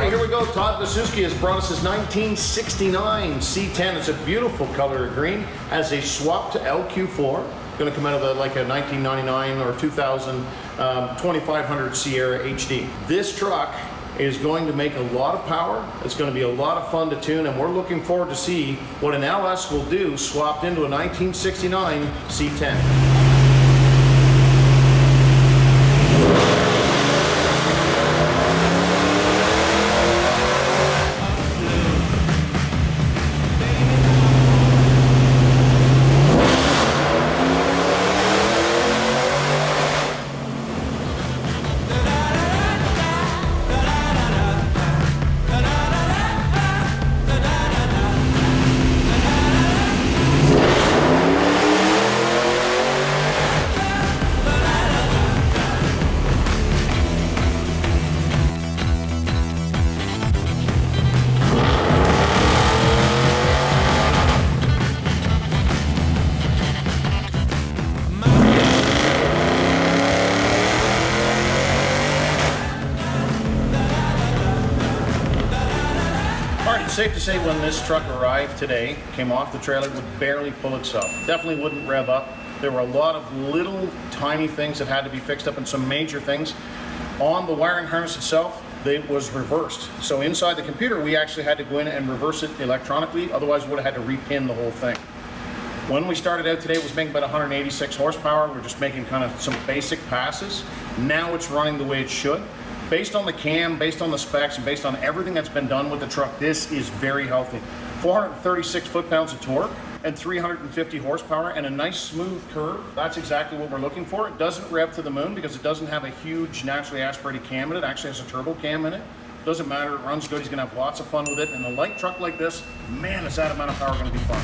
right, here we go. Todd Vasuski has brought us his 1969 C10. It's a beautiful color of green. Has a swap to LQ4. Going to come out of like a 1999 or 2000 2500 Sierra HD. This truck is going to make a lot of power. It's going to be a lot of fun to tune, and we're looking forward to see what an LS will do swapped into a 1969 C10. It's safe to say when this truck arrived today, came off the trailer, it would barely pull itself. Definitely wouldn't rev up. There were a lot of little tiny things that had to be fixed up, and some major things. On the wiring harness itself, it was reversed. So inside the computer, we actually had to go in and reverse it electronically, otherwise we would have had to repin the whole thing. When we started out today, it was making about 186 horsepower. We're just making kind of some basic passes. Now it's running the way it should. Based on the cam, based on the specs, and based on everything that's been done with the truck, this is very healthy. 436 foot-pounds of torque and 350 horsepower and a nice smooth curve. That's exactly what we're looking for. It doesn't rev to the moon because it doesn't have a huge naturally aspirated cam in it. It actually has a turbo cam in it. Doesn't matter, it runs good. He's gonna have lots of fun with it. And a light truck like this, man, is that amount of power gonna be fun.